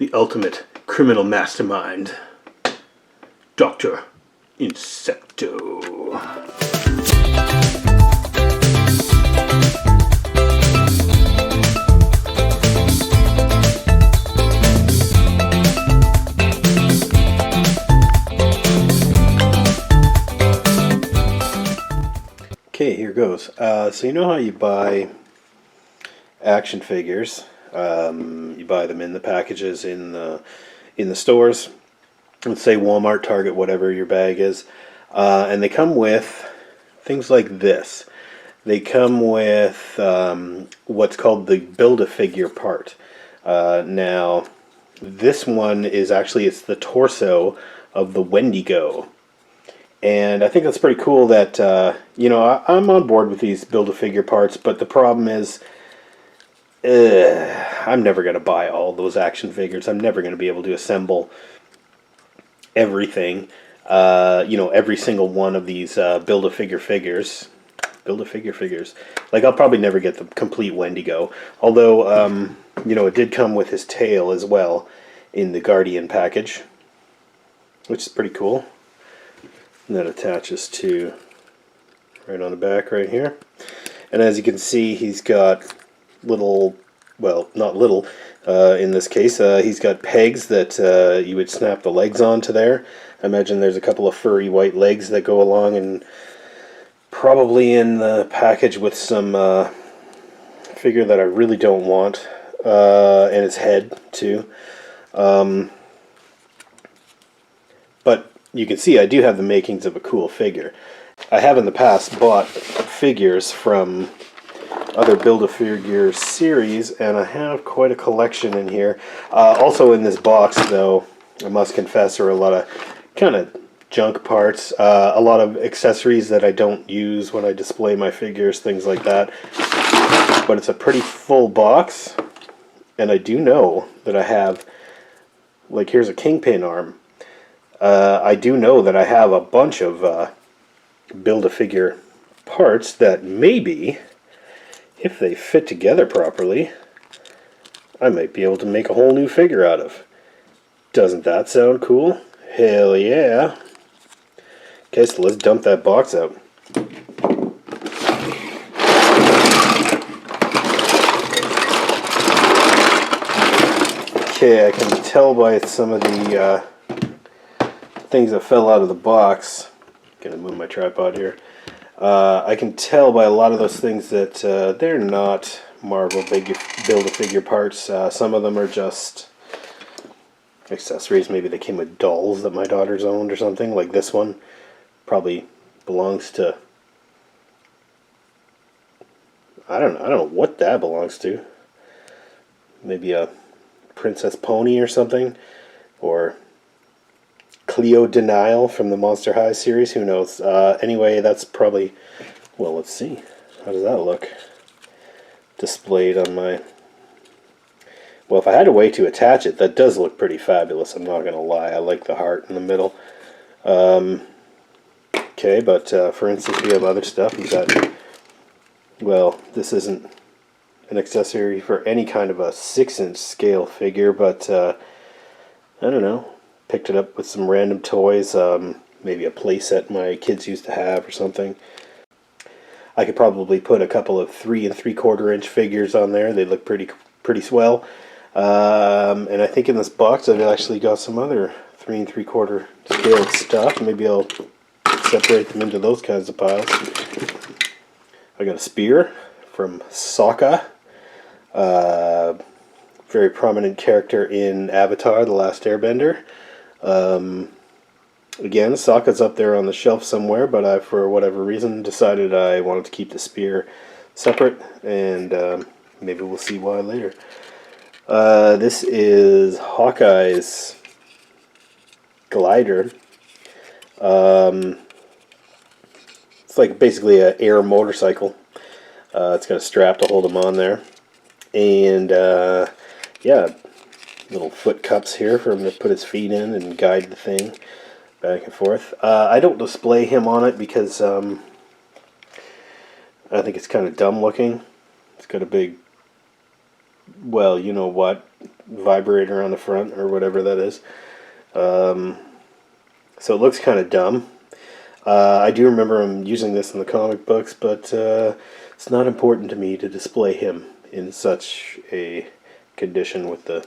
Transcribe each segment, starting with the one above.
the ultimate criminal mastermind, Dr. Insecto. Okay, here goes. So you know how you buy action figures? You buy them in the packages in the stores. Let's say Walmart, Target, whatever your bag is, and they come with things like this. They come with what's called the Build-A-Figure part. Now, this one is actually it's the torso of the Wendigo. And I think that's pretty cool that, you know, I'm on board with these Build-A-Figure parts, but the problem is, I'm never going to buy all those action figures. I'm never going to be able to assemble everything, you know, every single one of these Build-A-Figure figures. Build-A-Figure figures. Like, I'll probably never get the complete Wendigo. Although, you know, it did come with his tail as well in the Guardian package, which is pretty cool. And that attaches to right on the back right here. And as you can see, he's got little, well, not little, in this case, he's got pegs that you would snap the legs onto there. I imagine there's a couple of furry white legs that go along, and probably in the package with some figure that I really don't want, and its head too. But you can see I do have the makings of a cool figure. I have in the past bought figures from other Build-A-Figure series, and I have quite a collection in here. Also in this box, though, I must confess, are a lot of kind of junk parts, a lot of accessories that I don't use when I display my figures, things like that. But it's a pretty full box, and I do know that I have, like, here's a Kingpin arm. I do know that I have a bunch of Build-A-Figure parts that maybe, if they fit together properly, I might be able to make a whole new figure out of. Doesn't that sound cool? Hell yeah! Okay, so let's dump that box out. Okay, I can tell by some of the things that fell out of the box. Gonna move my tripod here. I can tell by a lot of those things that they're not Marvel Build-A-Figure parts. Some of them are just accessories. Maybe they came with dolls that my daughters owned or something. Like this one probably belongs to, I don't know what that belongs to. Maybe a Princess Pony or something, or Cleo Denial from the Monster High series, who knows. Anyway, that's probably, well, let's see. How does that look? Displayed on my, well, if I had a way to attach it, that does look pretty fabulous, I'm not going to lie. I like the heart in the middle. Okay, but for instance, we have other stuff. We've got, well, this isn't an accessory for any kind of a 6-inch scale figure, but I don't know. Picked it up with some random toys, maybe a playset my kids used to have or something. I could probably put a couple of 3 3/4-inch figures on there. They look pretty swell. And I think in this box I've actually got some other 3 3/4 scale stuff. Maybe I'll separate them into those kinds of piles. I got a spear from Sokka. Very prominent character in Avatar: The Last Airbender. Again, Sokka's up there on the shelf somewhere, but I, for whatever reason, decided I wanted to keep the spear separate, and maybe we'll see why later. This is Hawkeye's glider. It's like basically an air motorcycle. It's got a strap to hold him on there, and yeah, little foot cups here for him to put his feet in and guide the thing back and forth. I don't display him on it because I think it's kind of dumb looking. It's got a big well, you know what, vibrator on the front or whatever that is. So it looks kind of dumb. I do remember him using this in the comic books, but it's not important to me to display him in such a condition with the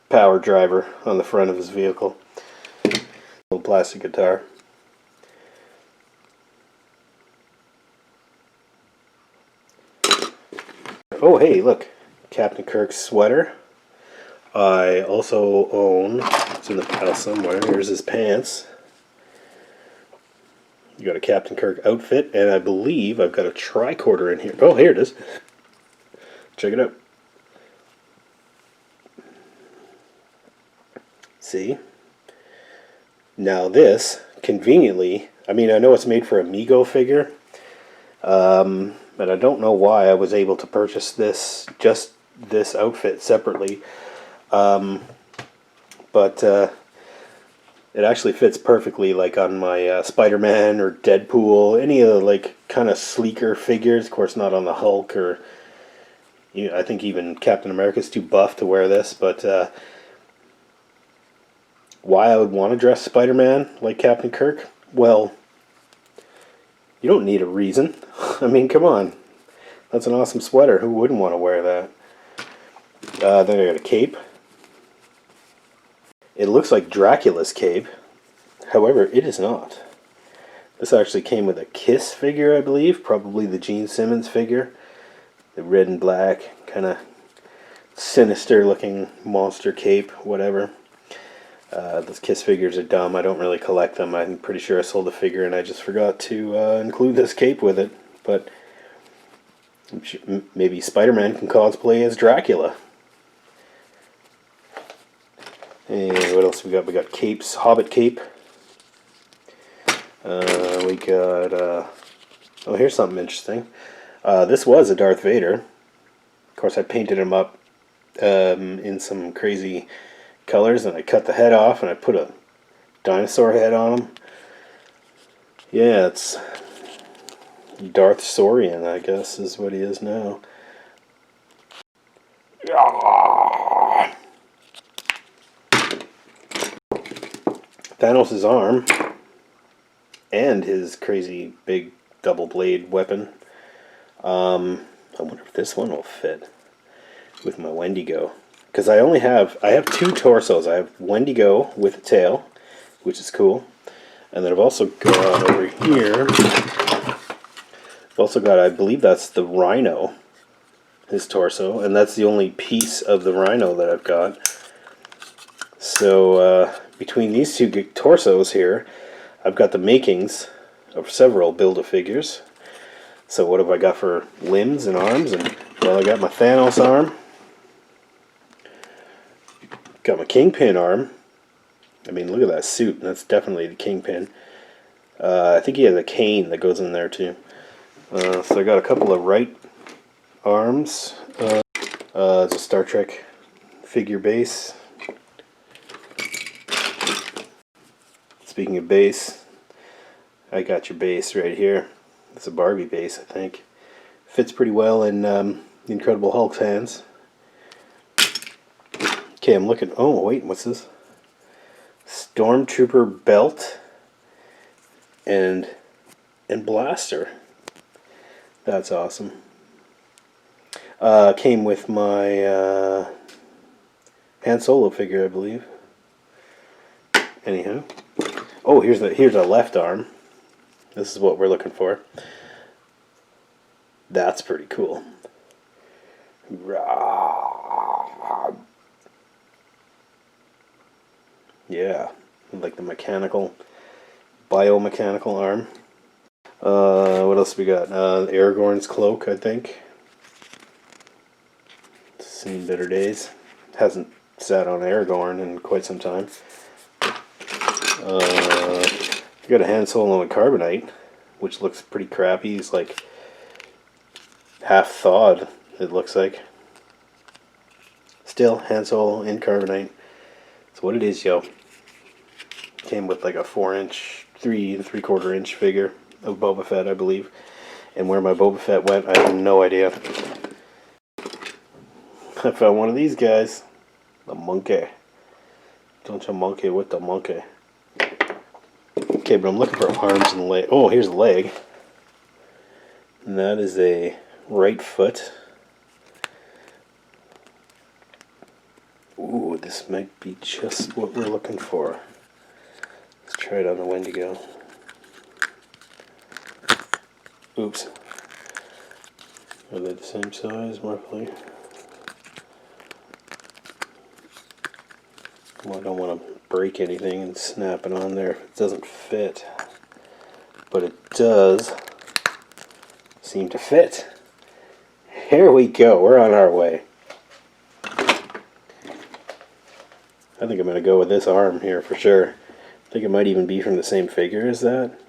power driver on the front of his vehicle. Little plastic guitar. Oh, hey, look. Captain Kirk's sweater. I also own, it's in the pile somewhere, here's his pants. You got a Captain Kirk outfit, and I believe I've got a tricorder in here. Oh, here it is. Check it out. See? Now this, conveniently, I mean, I know it's made for a Mego figure, but I don't know why I was able to purchase this, just this outfit separately. But it actually fits perfectly, like on my Spider-Man or Deadpool, any of the like kind of sleeker figures. Of course, not on the Hulk or I think even Captain America's too buff to wear this. But why I would want to dress Spider-Man like Captain Kirk? Well, you don't need a reason. I mean, come on, that's an awesome sweater. Who wouldn't want to wear that? Then I got a cape. It looks like Dracula's cape, however, it is not. This actually came with a Kiss figure, I believe, probably the Gene Simmons figure. The red and black, kind of sinister looking monster cape, whatever. Those Kiss figures are dumb. I don't really collect them. I'm pretty sure I sold a figure and I just forgot to include this cape with it. But maybe Spider-Man can cosplay as Dracula. And what else we got? We got capes, Hobbit cape. We got, oh, here's something interesting. This was a Darth Vader. Of course, I painted him up in some crazy colors, and I cut the head off, and I put a dinosaur head on him. Yeah, it's Darth Saurian, I guess, is what he is now. Thanos' arm and his crazy big double blade weapon. I wonder if this one will fit with my Wendigo, because I have two torsos. I have Wendigo with a tail, which is cool, and then I've also got over here, I've also got, I believe that's the Rhino, his torso, and that's the only piece of the Rhino that I've got. So between these two torsos here, I've got the makings of several Build-A-Figures. So what have I got for limbs and arms? And well, I got my Thanos arm, got my Kingpin arm. I mean, look at that suit. That's definitely the Kingpin. I think he has a cane that goes in there too. So I got a couple of right arms. It's a Star Trek figure base. Speaking of base, I got your base right here. It's a Barbie base, I think. Fits pretty well in the Incredible Hulk's hands. Okay, I'm looking. Oh, wait, what's this? Stormtrooper belt and blaster. That's awesome. Came with my Han Solo figure, I believe. Anyhow. Oh, here's a left arm. This is what we're looking for. That's pretty cool. Yeah, like the biomechanical arm. What else we got? Aragorn's cloak, I think. Seen better days. Hasn't sat on Aragorn in quite some time. We got a Han Solo in carbonite, which looks pretty crappy. He's like half thawed, it looks like. Still, Han Solo in carbonite. That's what it is, yo. Came with like a 4-inch, 3 3/4 inch figure of Boba Fett, I believe. And where my Boba Fett went, I have no idea. I found one of these guys. The monkey. Don't you monkey with the monkey. Okay, but I'm looking for arms and leg. Oh, here's the leg. And that is a right foot. Ooh, this might be just what we're looking for. Let's try it on the Wendigo. Oops. Are they the same size, roughly? Well, I don't want to break anything and snap it on there if it doesn't fit. But it does seem to fit. Here we go. We're on our way. I think I'm going to go with this arm here for sure. I think it might even be from the same figure as that.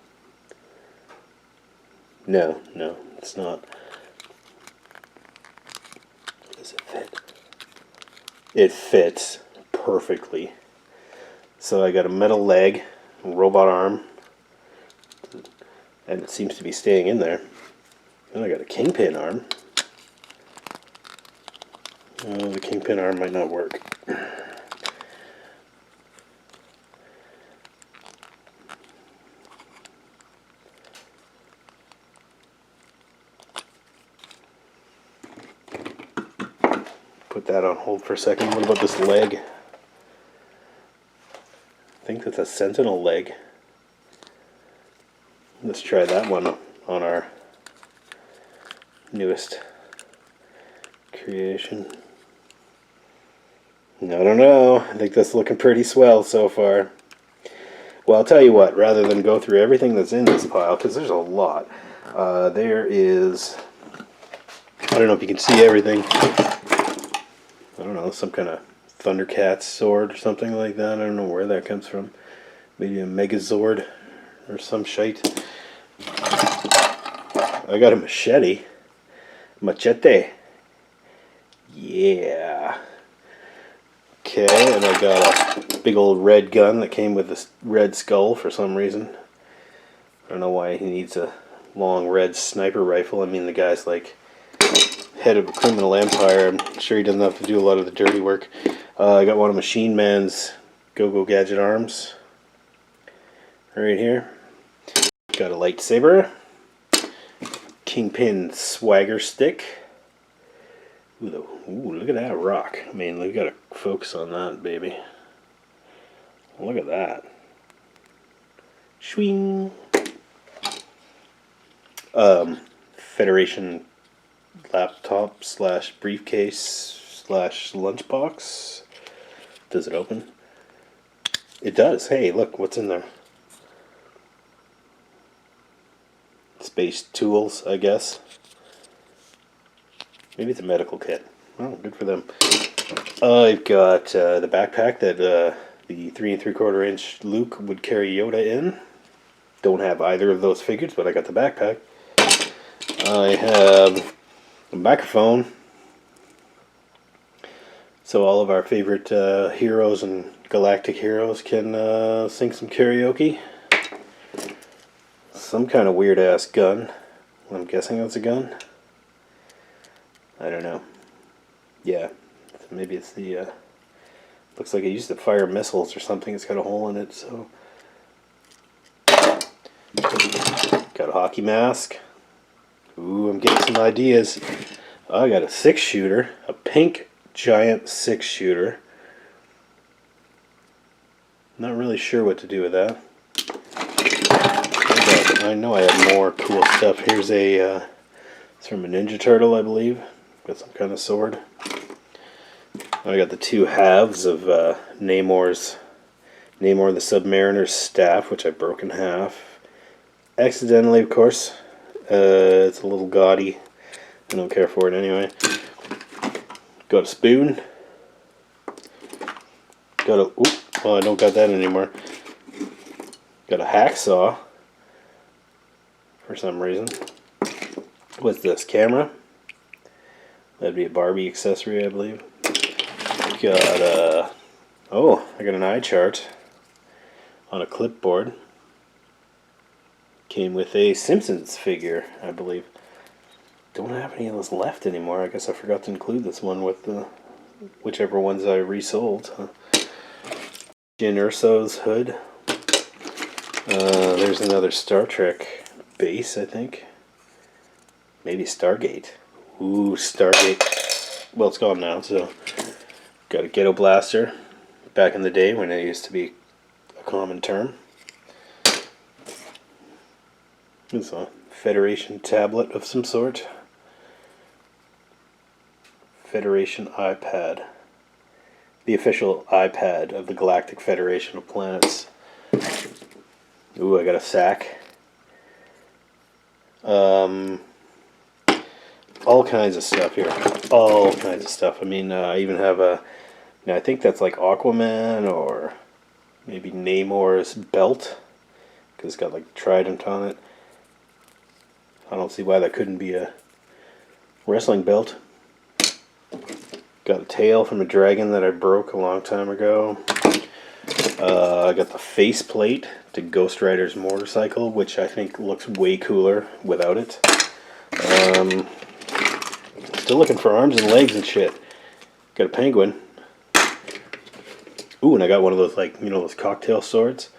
No, it's not. Does it fit? It fits perfectly. So I got a metal leg, a robot arm, and it seems to be staying in there. Then I got a kingpin arm. Oh, the kingpin arm might not work. Put that on hold for a second. What about this leg? I think that's a sentinel leg. Let's try that one on our newest creation. I don't know. I think that's looking pretty swell so far. Well, I'll tell you what, rather than go through everything that's in this pile, because there's a lot, there is, I don't know if you can see everything, I don't know, some kind of Thundercats sword or something like that. I don't know where that comes from. Maybe a Megazord or some shite. I got a machete. Machete. Yeah. Okay, and I got a big old red gun that came with this red skull for some reason. I don't know why he needs a long red sniper rifle. I mean, the guy's like head of a criminal empire. I'm sure he doesn't have to do a lot of the dirty work. I got one of Machine Man's Go-Go Gadget arms. Right here. Got a lightsaber. Kingpin swagger stick. Ooh, look at that rock. I mean, we gotta focus on that, baby. Look at that. Swing. Federation laptop slash briefcase slash lunchbox. Does it open? It does. Hey, look, what's in there? Space tools, I guess. Maybe it's a medical kit. Oh, good for them. I've got the backpack that the 3 3/4 inch Luke would carry Yoda in. Don't have either of those figures, but I got the backpack. I have a microphone, so all of our favorite heroes and galactic heroes can sing some karaoke. Some kind of weird ass gun. I'm guessing that's a gun. I don't know. Yeah, maybe it's the, looks like it used to fire missiles or something. It's got a hole in it, so. Got a hockey mask. Ooh, I'm getting some ideas. I got a 6-shooter, a pink giant 6-shooter. Not really sure what to do with that. I know I have more cool stuff. Here's a, it's from a Ninja Turtle, I believe. Got some kind of sword. I got the 2 halves of Namor the Submariner's staff, which I broke in half. Accidentally, of course. It's a little gaudy. I don't care for it anyway. Got a spoon. Got a, oop, well, I don't got that anymore. Got a hacksaw. For some reason. What's this? Camera? That'd be a Barbie accessory, I believe. Got a... Oh, I got an eye chart on a clipboard. Came with a Simpsons figure, I believe. Don't have any of those left anymore. I guess I forgot to include this one with the whichever ones I resold. Jyn Erso's hood. There's another Star Trek base, I think. Maybe Stargate. Ooh, Stargate. Well, it's gone now, so got a ghetto blaster. Back in the day when it used to be a common term. It's a Federation tablet of some sort. Federation iPad. The official iPad of the Galactic Federation of Planets. Ooh, I got a sack. All kinds of stuff here. All kinds of stuff. I mean, I even have a... Now, I think that's like Aquaman or maybe Namor's belt. Because it's got like trident on it. I don't see why that couldn't be a wrestling belt. Got a tail from a dragon that I broke a long time ago. I got the faceplate to Ghost Rider's motorcycle, which I think looks way cooler without it. Still looking for arms and legs and shit. Got a penguin. Ooh, and I got one of those, like, you know, those cocktail swords.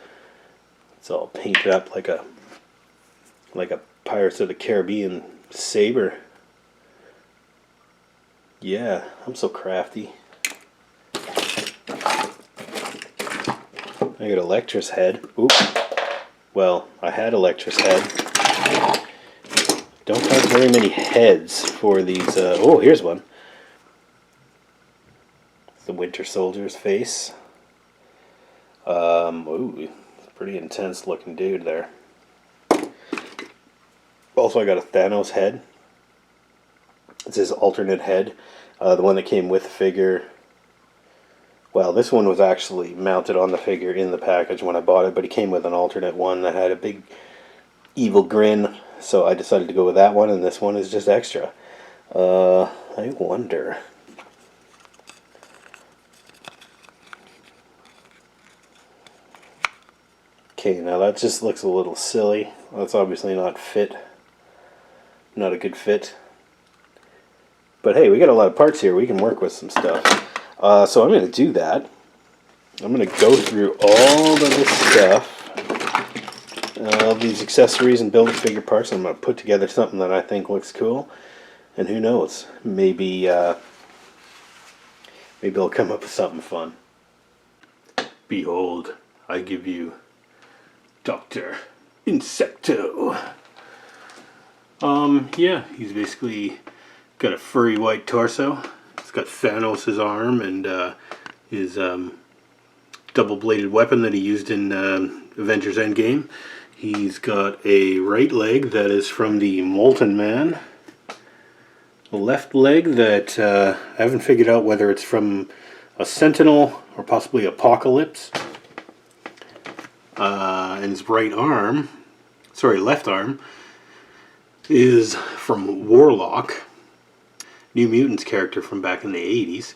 It's all painted up like a Pirates of the Caribbean saber. Yeah, I'm so crafty. I got Electra's head. Oop. Well, I had Electra's head. Don't have very many heads for these. Oh, here's one. It's the Winter Soldier's face. Ooh, pretty intense looking dude there. Also, I got a Thanos head. It's his alternate head. The one that came with the figure. Well, this one was actually mounted on the figure in the package when I bought it, but it came with an alternate one that had a big evil grin, so I decided to go with that one, and this one is just extra. I wonder... Okay, now that just looks a little silly. That's obviously not fit. Not a good fit. But hey, we got a lot of parts here. We can work with some stuff. So I'm going to do that. I'm going to go through all of this stuff. All these accessories and build-a-figure parts. I'm going to put together something that I think looks cool. And who knows? Maybe I'll come up with something fun. Behold, I give you Dr. Insecto. Yeah, he's basically got a furry white torso. It's got Thanos' arm and his double-bladed weapon that he used in Avengers Endgame. He's got a right leg that is from the Molten Man. A left leg that I haven't figured out whether it's from a Sentinel or possibly Apocalypse. And his right arm, sorry, left arm, is from Warlock, New Mutants character from back in the 80s.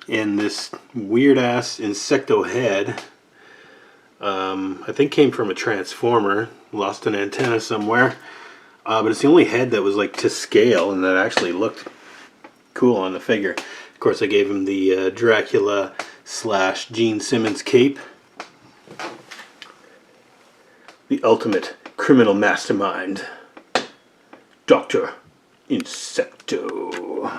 And this weird-ass Insecto head, I think came from a Transformer, lost an antenna somewhere. But it's the only head that was like to scale and that actually looked cool on the figure. Of course, I gave him the Dracula / Gene Simmons cape. The ultimate criminal mastermind, Dr. Insecto.